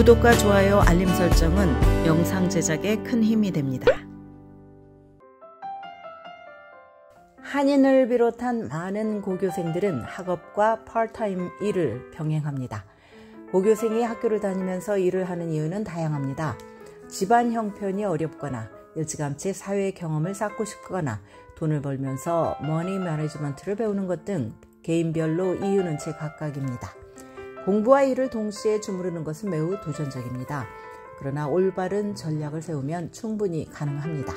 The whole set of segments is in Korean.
구독과 좋아요, 알림 설정은 영상 제작에 큰 힘이 됩니다. 한인을 비롯한 많은 고교생들은 학업과 파트타임 일을 병행합니다. 고교생이 학교를 다니면서 일을 하는 이유는 다양합니다. 집안 형편이 어렵거나 일찌감치 사회 경험을 쌓고 싶거나 돈을 벌면서 머니 매니지먼트를 배우는 것 등 개인별로 이유는 제각각입니다. 공부와 일을 동시에 주무르는 것은 매우 도전적입니다. 그러나 올바른 전략을 세우면 충분히 가능합니다.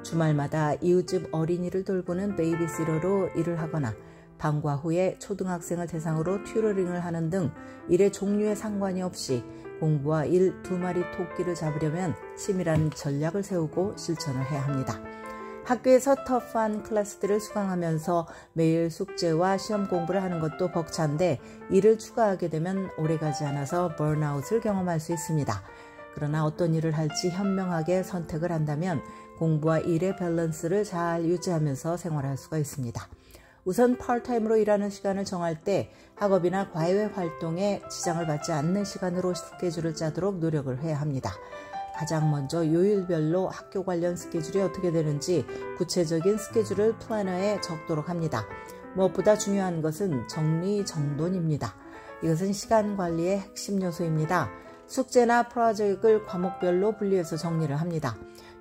주말마다 이웃집 어린이를 돌보는 베이비시터로 일을 하거나 방과 후에 초등학생을 대상으로 튜러링을 하는 등 일의 종류에 상관이 없이 공부와 일 두 마리 토끼를 잡으려면 치밀한 전략을 세우고 실천을 해야 합니다. 학교에서 터프한 클래스들을 수강하면서 매일 숙제와 시험 공부를 하는 것도 벅찬데 일을 추가하게 되면 오래가지 않아서 번아웃을 경험할 수 있습니다. 그러나 어떤 일을 할지 현명하게 선택을 한다면 공부와 일의 밸런스를 잘 유지하면서 생활할 수가 있습니다. 우선 파트타임으로 일하는 시간을 정할 때 학업이나 과외 활동에 지장을 받지 않는 시간으로 스케줄을 짜도록 노력을 해야 합니다. 가장 먼저 요일별로 학교 관련 스케줄이 어떻게 되는지 구체적인 스케줄을 플래너에 적도록 합니다. 무엇보다 중요한 것은 정리정돈입니다. 이것은 시간 관리의 핵심 요소입니다. 숙제나 프로젝트를 과목별로 분리해서 정리를 합니다.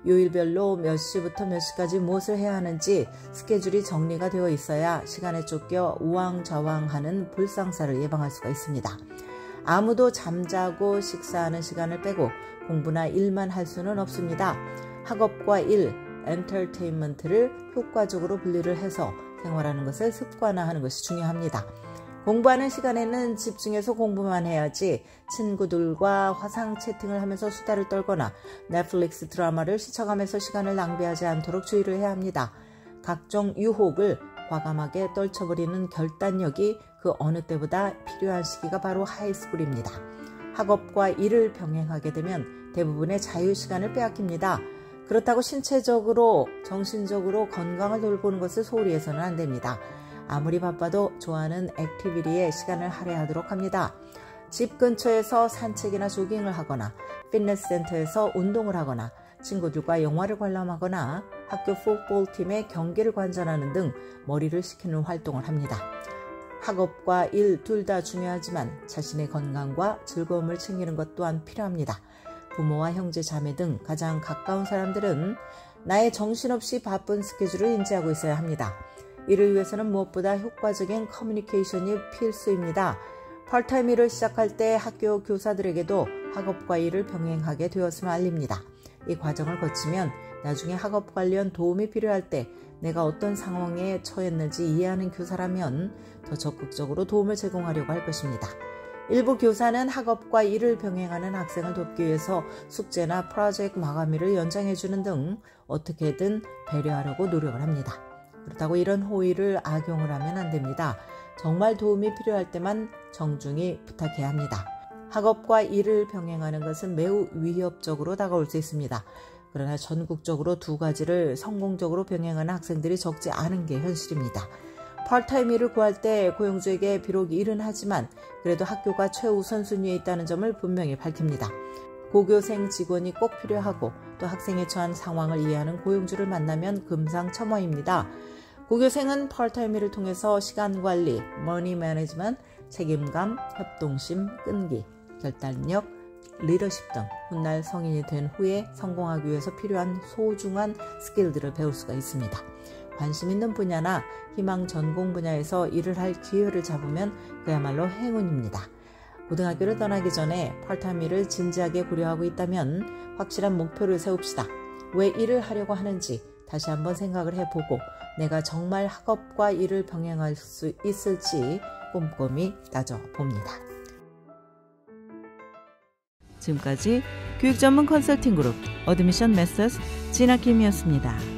요일별로 몇 시부터 몇 시까지 무엇을 해야 하는지 스케줄이 정리가 되어 있어야 시간에 쫓겨 우왕좌왕하는 불상사를 예방할 수가 있습니다. 아무도 잠자고 식사하는 시간을 빼고 공부나 일만 할 수는 없습니다. 학업과 일, 엔터테인먼트를 효과적으로 분리를 해서 생활하는 것을 습관화하는 것이 중요합니다. 공부하는 시간에는 집중해서 공부만 해야지 친구들과 화상 채팅을 하면서 수다를 떨거나 넷플릭스 드라마를 시청하면서 시간을 낭비하지 않도록 주의를 해야 합니다. 각종 유혹을 과감하게 떨쳐버리는 결단력이 그 어느 때보다 필요한 시기가 바로 하이스쿨입니다. 학업과 일을 병행하게 되면 대부분의 자유시간을 빼앗깁니다. 그렇다고 신체적으로 정신적으로 건강을 돌보는 것을 소홀히 해서는 안 됩니다. 아무리 바빠도 좋아하는 액티비티에 시간을 할애하도록 합니다. 집 근처에서 산책이나 조깅을 하거나 피트니스 센터에서 운동을 하거나 친구들과 영화를 관람하거나 학교 풋볼팀의 경기를 관전하는 등 머리를 식히는 활동을 합니다. 학업과 일 둘 다 중요하지만 자신의 건강과 즐거움을 챙기는 것 또한 필요합니다. 부모와 형제, 자매 등 가장 가까운 사람들은 나의 정신없이 바쁜 스케줄을 인지하고 있어야 합니다. 이를 위해서는 무엇보다 효과적인 커뮤니케이션이 필수입니다. 파트타임 일을 시작할 때 학교 교사들에게도 학업과 일을 병행하게 되었음을 알립니다. 이 과정을 거치면 나중에 학업 관련 도움이 필요할 때 내가 어떤 상황에 처했는지 이해하는 교사라면 더 적극적으로 도움을 제공하려고 할 것입니다. 일부 교사는 학업과 일을 병행하는 학생을 돕기 위해서 숙제나 프로젝트 마감일을 연장해주는 등 어떻게든 배려하려고 노력을 합니다. 그렇다고 이런 호의를 악용을 하면 안 됩니다. 정말 도움이 필요할 때만 정중히 부탁해야 합니다. 학업과 일을 병행하는 것은 매우 위협적으로 다가올 수 있습니다. 그러나 전국적으로 두 가지를 성공적으로 병행하는 학생들이 적지 않은 게 현실입니다. 파트타임 일을 구할 때 고용주에게 비록 일은 하지만 그래도 학교가 최우선순위에 있다는 점을 분명히 밝힙니다. 고교생 직원이 꼭 필요하고 또 학생에 처한 상황을 이해하는 고용주를 만나면 금상첨화입니다. 고교생은 파트타임 일을 통해서 시간관리, 머니 매니지먼트, 책임감, 협동심, 끈기, 결단력, 리더십 등 훗날 성인이 된 후에 성공하기 위해서 필요한 소중한 스킬들을 배울 수가 있습니다. 관심 있는 분야나 희망 전공 분야에서 일을 할 기회를 잡으면 그야말로 행운입니다. 고등학교를 떠나기 전에 파트타임 일을 진지하게 고려하고 있다면 확실한 목표를 세웁시다. 왜 일을 하려고 하는지 다시 한번 생각을 해보고 내가 정말 학업과 일을 병행할 수 있을지 꼼꼼히 따져봅니다. 지금까지 교육전문 컨설팅 그룹 어드미션 메서스 진아킴이었습니다.